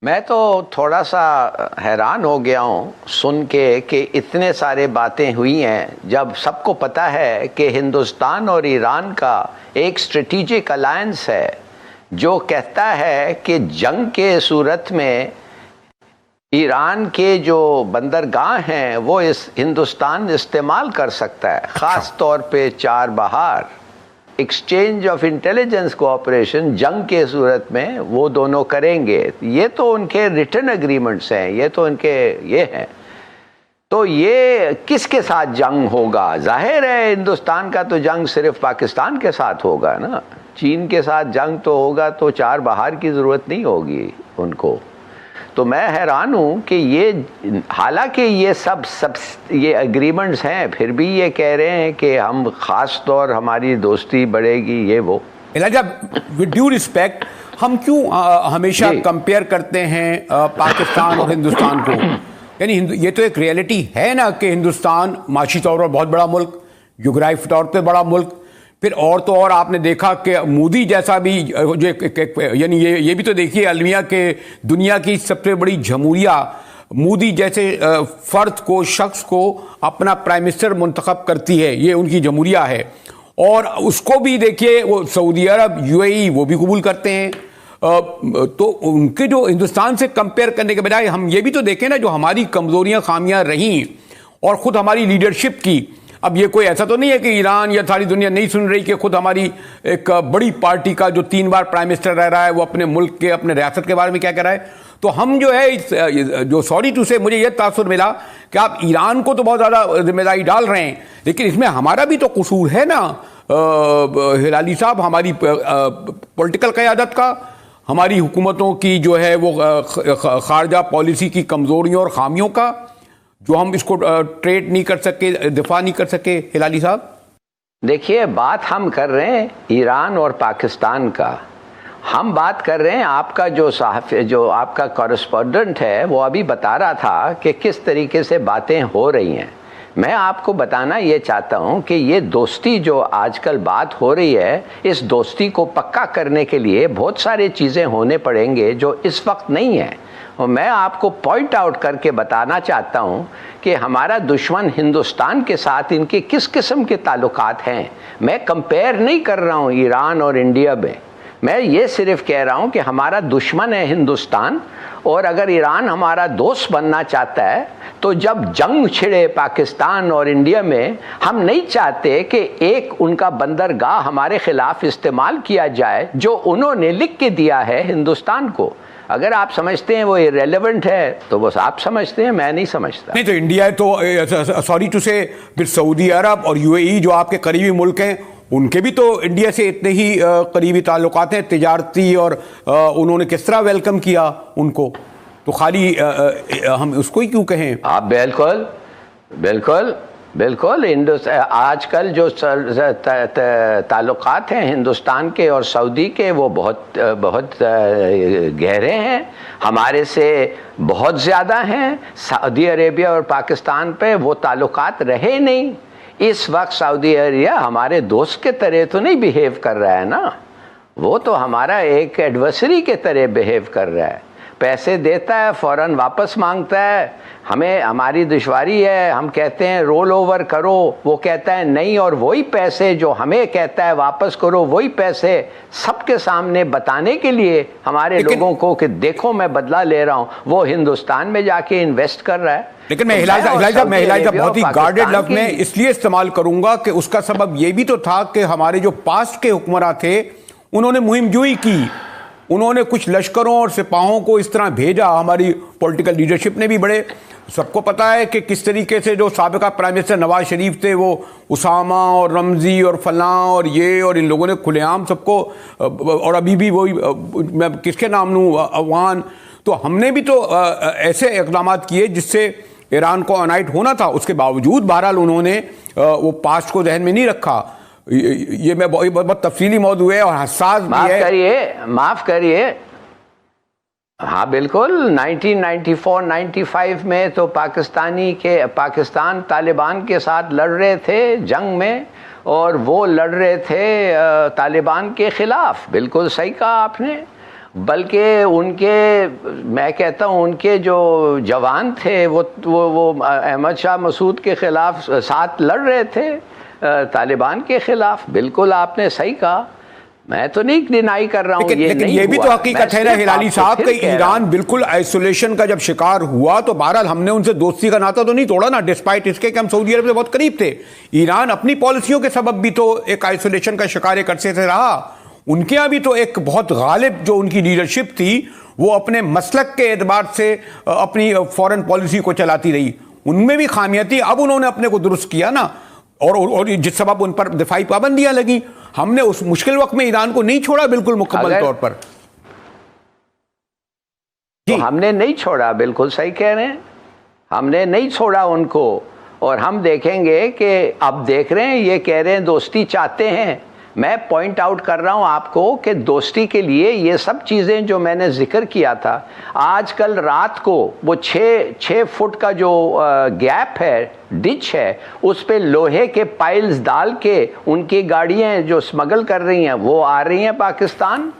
میں تو تھوڑا سا حیران ہو گیا ہوں سن کے کہ اتنے سارے باتیں ہوئی ہیں جب سب کو پتہ ہے کہ ہندوستان اور ایران کا ایک اسٹریٹجک الائنس ہے جو کہتا ہے کہ جنگ کے صورت میں ایران کے جو بندرگاہ ہیں وہ ہندوستان استعمال کر سکتا ہے، خاص طور پہ چار بہار، ایکسچینج آف انٹیلیجنس کوآپریشن جنگ کے صورت میں وہ دونوں کریں گے۔ یہ تو ان کے ریٹن اگریمنٹس ہیں، یہ تو ان کے یہ ہیں۔ تو یہ کس کے ساتھ جنگ ہوگا؟ ظاہر ہے ہندوستان کا تو جنگ صرف پاکستان کے ساتھ ہوگا نا، چین کے ساتھ جنگ تو ہوگا تو چار بہار کی ضرورت نہیں ہوگی ان کو۔ تو میں حیران ہوں کہ یہ حالانکہ یہ سب یہ اگریمنٹس ہیں، پھر بھی یہ کہہ رہے ہیں کہ ہم خاص طور ہماری دوستی بڑھے گی، یہ وہ۔ الحاج ود ڈیو ریسپیکٹ، ہم کیوں ہمیشہ کمپیئر کرتے ہیں پاکستان اور ہندوستان کو؟ یعنی یہ تو ایک ریئلٹی ہے نا کہ ہندوستان معاشی طور پر بہت بڑا ملک، جغرافی طور پہ بڑا ملک، پھر اور تو اور آپ نے دیکھا کہ مودی جیسا بھی جو یعنی یہ بھی تو دیکھیے المیہ کہ دنیا کی سب سے بڑی جمہوریہ مودی جیسے فرد کو، شخص کو اپنا پرائم منسٹر منتخب کرتی ہے، یہ ان کی جمہوریہ ہے۔ اور اس کو بھی دیکھیے وہ سعودی عرب، UAE وہ بھی قبول کرتے ہیں۔ تو ان کے جو ہندوستان سے کمپیئر کرنے کے بجائے ہم یہ بھی تو دیکھیں نا جو ہماری کمزوریاں خامیاں رہیں اور خود ہماری لیڈرشپ کی۔ اب یہ کوئی ایسا تو نہیں ہے کہ ایران یا ساری دنیا نہیں سن رہی کہ خود ہماری ایک بڑی پارٹی کا جو 3 بار پرائم منسٹر رہ رہا ہے وہ اپنے ملک کے، اپنے ریاست کے بارے میں کیا کہہ رہا ہے۔ تو ہم جو ہے جو سوری ٹو سے مجھے یہ تاثر ملا کہ آپ ایران کو تو بہت زیادہ ذمہ داری ڈال رہے ہیں، لیکن اس میں ہمارا بھی تو قصور ہے نا ہلالی صاحب، ہماری پولیٹیکل قیادت کا، ہماری حکومتوں کی جو ہے وہ خارجہ پالیسی کی کمزوریوں اور خامیوں کا، جو ہم اس کو ٹریٹ نہیں کر سکے، دفاع نہیں کر سکے۔ ہلالی صاحب دیکھیے، بات ہم کر رہے ہیں ایران اور پاکستان کا، ہم بات کر رہے ہیں آپ کا جو آپ کا کورسپونڈنٹ ہے وہ ابھی بتا رہا تھا کہ کس طریقے سے باتیں ہو رہی ہیں۔ میں آپ کو بتانا یہ چاہتا ہوں کہ یہ دوستی جو آج کل بات ہو رہی ہے، اس دوستی کو پکا کرنے کے لیے بہت ساری چیزیں ہونے پڑیں گے جو اس وقت نہیں ہیں۔ اور میں آپ کو پوائنٹ آؤٹ کر کے بتانا چاہتا ہوں کہ ہمارا دشمن ہندوستان کے ساتھ ان کے کس قسم کے تعلقات ہیں۔ میں کمپیئر نہیں کر رہا ہوں ایران اور انڈیا میں یہ صرف کہہ رہا ہوں کہ ہمارا دشمن ہے ہندوستان، اور اگر ایران ہمارا دوست بننا چاہتا ہے تو جب جنگ چھڑے پاکستان اور انڈیا میں، ہم نہیں چاہتے کہ ایک ان کا بندرگاہ ہمارے خلاف استعمال کیا جائے جو انہوں نے لکھ کے دیا ہے ہندوستان کو۔ اگر آپ سمجھتے ہیں وہ irrelevant ہے تو بس آپ سمجھتے ہیں، میں نہیں سمجھتا۔ نہیں تو انڈیا تو سوری ٹو سے پھر سعودی عرب اور UAE جو آپ کے قریبی ملک ہیں، ان کے بھی تو انڈیا سے اتنے ہی قریبی تعلقات ہیں تجارتی، اور انہوں نے کس طرح ویلکم کیا ان کو، تو خالی ہم اس کو ہی کیوں کہیں؟ آپ بالکل بالکل بالکل آج کل جو تعلقات ہیں ہندوستان کے اور سعودی کے وہ بہت گہرے ہیں، ہمارے سے بہت زیادہ ہیں۔ سعودی عربیہ اور پاکستان پہ وہ تعلقات رہے نہیں۔ اس وقت سعودی عربیہ ہمارے دوست کے طرح تو نہیں بیہیو کر رہا ہے نا، وہ تو ہمارا ایک ایڈورسری کے طرح بیہیو کر رہا ہے، پیسے دیتا ہے فوراً واپس مانگتا ہے۔ ہماری دشواری ہے، ہم کہتے ہیں رول اوور کرو، وہ کہتا ہے نہیں، اور وہی پیسے جو ہمیں کہتا ہے واپس کرو، وہی پیسے سب کے سامنے بتانے کے لیے ہمارے لوگوں کو کہ دیکھو میں بدلہ لے رہا ہوں، وہ ہندوستان میں جا کے انویسٹ کر رہا ہے۔ لیکن میں ہلاجہ بہت ہی گارڈڈ لفظ میں اس لیے استعمال کروں گا کہ اس کا سبب یہ بھی تو تھا کہ ہمارے جو پاسٹ کے حکمراں تھے انہوں نے مہم جوئی کی، انہوں نے کچھ لشکروں اور سپاہوں کو اس طرح بھیجا، ہماری پولیٹیکل لیڈرشپ نے بھی بڑے، سب کو پتا ہے کہ کس طریقے سے جو سابقہ پرائم منسٹر نواز شریف تھے وہ اسامہ اور رمزی اور فلاں اور یہ اور ان لوگوں نے کھلے عام سب کو، اور ابھی بھی وہی میں کس کے نام لوں، افغان، تو ہم نے بھی تو ایسے اقدامات کیے جس سے ایران کو انائٹ ہونا تھا، اس کے باوجود بہرحال انہوں نے وہ پاسٹ کو ذہن میں نہیں رکھا۔ یہ میں بہت تفصیلی موضوع ہے اور حساس بھی ہے۔ معاف کریے، ہاں بالکل 1994-95 میں تو پاکستان طالبان کے ساتھ لڑ رہے تھے جنگ میں، اور وہ لڑ رہے تھے طالبان کے خلاف، بالکل صحیح کہا آپ نے۔ بلکہ ان کے میں کہتا ہوں ان کے جو جوان تھے وہ احمد شاہ مسعود کے خلاف ساتھ لڑ رہے تھے طالبان کے خلاف. بالکل آپ نے صحیح کہا, میں تو نہیں ڈینائی کر رہا ہوں. لیکن یہ بھی تو حقیقت ہے نا ہلالی صاحب کہ ایران بالکل آئسولیشن کا جب شکار ہوا تو بہرحال ہم نے ان سے دوستی کا ناطہ تو نہیں توڑا نا, ڈسپائٹ اس کے کہ ہم سعودی عرب سے بہت قریب تھے. ایران اپنی پالیسیوں کے سبب بھی تو ایک آئسولیشن کا شکار ایک عرصے سے رہا. ان کے یہاں بھی تو ایک بہت غالب جو ان کی لیڈرشپ تھی وہ اپنے مسلک کے اعتبار سے اپنی فورن پالیسی کو چلاتی رہی. ان میں بھی خامیاں تھی, اب انہوں نے اپنے کو درست کیا نا, اور جس سبب ان پر دفاعی پابندیاں لگیں. ہم نے اس مشکل وقت میں ایران کو نہیں چھوڑا بالکل مکمل طور پر. ہم نے نہیں چھوڑا, بالکل صحیح کہہ رہے ہیں, ہم نے نہیں چھوڑا ان کو. اور ہم دیکھیں گے کہ اب دیکھ رہے ہیں یہ کہہ رہے ہیں دوستی چاہتے ہیں. میں پوائنٹ آؤٹ کر رہا ہوں آپ کو کہ دوستی کے لیے یہ سب چیزیں جو میں نے ذکر کیا تھا, آج کل رات کو وہ 6 فٹ کا جو گیپ ہے, ڈچ ہے, اس پہ لوہے کے پائلز ڈال کے ان کی گاڑیاں جو اسمگل کر رہی ہیں وہ آ رہی ہیں پاکستان.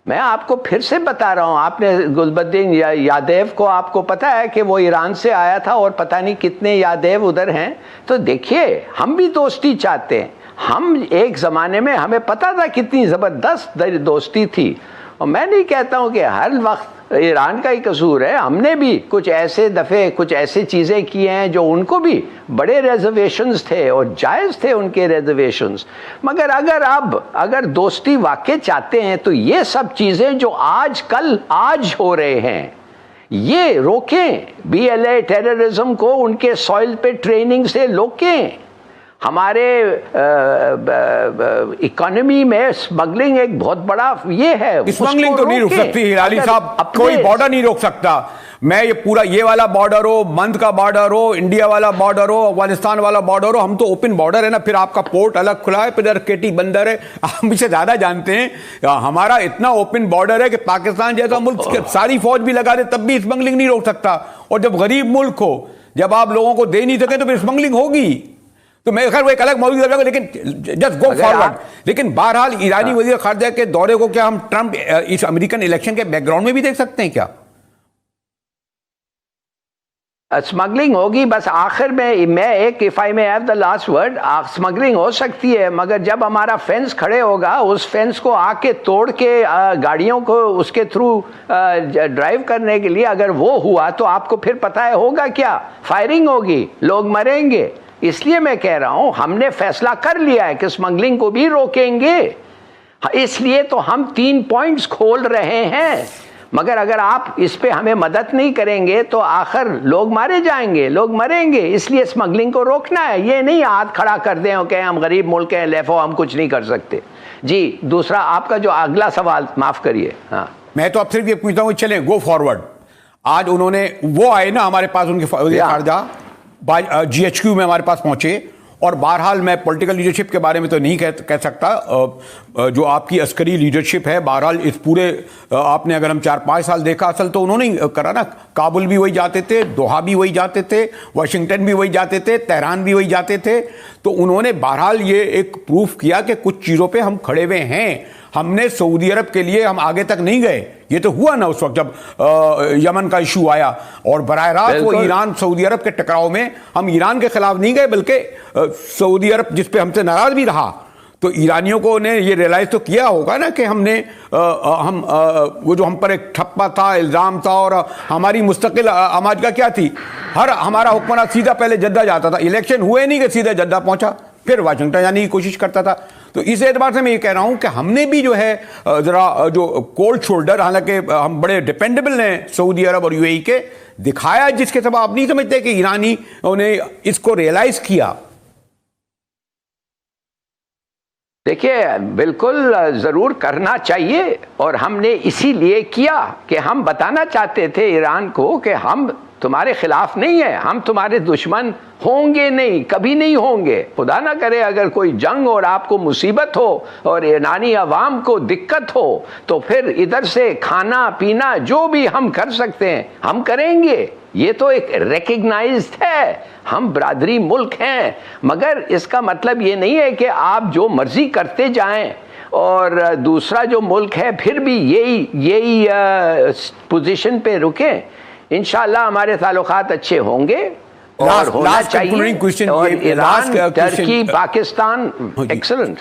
میں آپ کو پھر سے بتا رہا ہوں, آپ نے گلبدین یادیو کو آپ کو پتا ہے کہ وہ ایران سے آیا تھا اور پتہ نہیں کتنے یادیو ادھر ہیں. تو دیکھیے ہم بھی دوستی چاہتے ہیں. ہم ایک زمانے میں ہمیں پتا تھا کتنی زبردست دوستی تھی, اور میں نہیں کہتا ہوں کہ ہر وقت ایران کا ہی قصور ہے. ہم نے بھی کچھ ایسے دفعے کچھ ایسی چیزیں کی ہیں جو ان کو بھی بڑے ریزرویشنز تھے اور جائز تھے ان کے ریزرویشنز. مگر اگر دوستی واقع چاہتے ہیں تو یہ سب چیزیں جو آج ہو رہے ہیں یہ روکیں. BLA ٹیررزم کو ان کے سوئل پہ ٹریننگ سے روکیں. ہمارے اکانومی میں اسمگلنگ ایک بہت بڑا یہ ہے. اسمگلنگ تو نہیں روک سکتی ہلالی صاحب, کوئی بارڈر نہیں روک سکتا. میں یہ پورا یہ والا بارڈر ہو, مند کا بارڈر ہو, انڈیا والا بارڈر ہو, افغانستان والا بارڈر ہو, ہم تو اوپن بارڈر ہے نا. پھر آپ کا پورٹ الگ کھلا ہے, پھر کیٹی بندر ہے. آپ مجھ سے زیادہ جانتے ہیں, ہمارا اتنا اوپن بارڈر ہے کہ پاکستان جیسا ملک ساری فوج بھی لگا دے تب بھی اسمگلنگ نہیں روک سکتا. اور جب غریب ملک ہو, جب آپ لوگوں کو دے نہیں سکیں تو پھر اسمگلنگ ہوگی. تو میں خیر وہ ایک الگ موضوع ہے, لیکن جسٹ گو فارورڈ. لیکن بہرحال ایرانی وزیر خارجہ کے دورے کو کیا ہم ٹرمپ اس امریکن الیکشن کے بیک گراؤنڈ میں بھی دیکھ سکتے ہیں کیا؟ اسمگلنگ ہوگی, بس آخر میں ایک if I may have the last word, smuggling ہو سکتی ہے, مگر جب ہمارا فینس کھڑے ہوگا اس فینس کو آ کے توڑ کے گاڑیوں کو اس کے تھرو ڈرائیو کرنے کے لیے اگر وہ ہوا تو آپ کو پھر پتہ ہے ہوگا کیا, فائرنگ ہوگی, لوگ مریں گے. اس لیے میں کہہ رہا ہوں ہم نے فیصلہ کر لیا ہے کہ اسمگلنگ کو بھی روکیں گے. اس لیے تو ہم 3 پوائنٹس کھول رہے ہیں. مگر اگر آپ اس پہ ہمیں مدد نہیں کریں گے تو آخر لوگ مارے جائیں گے, لوگ مریں گے. اس لیے اسمگلنگ کو روکنا ہے, یہ نہیں ہاتھ کھڑا کر دیں کہ ہم غریب ملک ہیں لیفو ہم کچھ نہیں کر سکتے. جی دوسرا آپ کا جو اگلا سوال, معاف کریے. ہاں میں تو اب صرف یہ پوچھتا ہوں, چلیں گو فارورڈ. آج انہوں نے وہ آئے نا ہمارے پاس, ان کے خارجہ GHQ میں ہمارے پاس پہنچے, اور بہرحال میں پولیٹیکل لیڈرشپ کے بارے میں تو نہیں کہہ سکتا. جو آپ کی عسکری لیڈرشپ ہے بہرحال اس پورے آپ نے اگر ہم 4-5 سال دیکھا, اصل تو انہوں نے کرا نا. کابل بھی وہی جاتے تھے, دوحہ بھی وہی جاتے تھے, واشنگٹن بھی وہی جاتے تھے, تہران بھی وہی جاتے تھے. تو انہوں نے بہرحال یہ ایک پروف کیا کہ کچھ چیزوں پہ ہم کھڑے ہوئے ہیں. ہم نے سعودی عرب کے لیے ہم آگے تک نہیں گئے. یہ تو ہوا نا اس وقت جب یمن کا ایشو آیا, اور براہ راست وہ ایران سعودی عرب کے ٹکراؤ میں ہم ایران کے خلاف نہیں گئے, بلکہ سعودی عرب جس پہ ہم سے ناراض بھی رہا. تو ایرانیوں کو نے یہ ریلائز تو کیا ہوگا نا کہ ہم نے وہ جو ہم پر ایک ٹھپا تھا, الزام تھا, اور ہماری مستقل آماج کا کیا تھی, ہر ہمارا حکمراں سیدھا پہلے جدہ جاتا تھا, الیکشن ہوئے نہیں کہ سیدھا جدہ پہنچا, پھر واشنگٹن جانے کی کوشش کرتا تھا. تو اس اعتبار سے میں یہ کہہ رہا ہوں کہ ہم نے بھی جو ہے ذرا جو کولڈ شولڈر, حالانکہ ہم بڑے ڈیپینڈیبل ہیں سعودی عرب اور UAE کے, دکھایا, جس کے سبب آپ نہیں سمجھتے کہ ایرانیوں نے اس کو ریئلائز کیا. دیکھیے بالکل ضرور کرنا چاہیے, اور ہم نے اسی لیے کیا کہ ہم بتانا چاہتے تھے ایران کو کہ ہم تمہارے خلاف نہیں ہیں, ہم تمہارے دشمن ہوں گے نہیں, کبھی نہیں ہوں گے. خدا نہ کرے اگر کوئی جنگ اور آپ کو مصیبت ہو اور ایرانی عوام کو دقت ہو تو پھر ادھر سے کھانا پینا جو بھی ہم کر سکتے ہیں ہم کریں گے. یہ تو ایک ریکگنائزڈ ہے, ہم برادری ملک ہیں. مگر اس کا مطلب یہ نہیں ہے کہ آپ جو مرضی کرتے جائیں. اور دوسرا جو ملک ہے پھر بھی یہی پوزیشن پہ رکیں، انشاءاللہ ہمارے تعلقات اچھے ہوں گے اور ہونا چاہیے. اور ایران، ترکی، پاکستان ایکسلنٹ.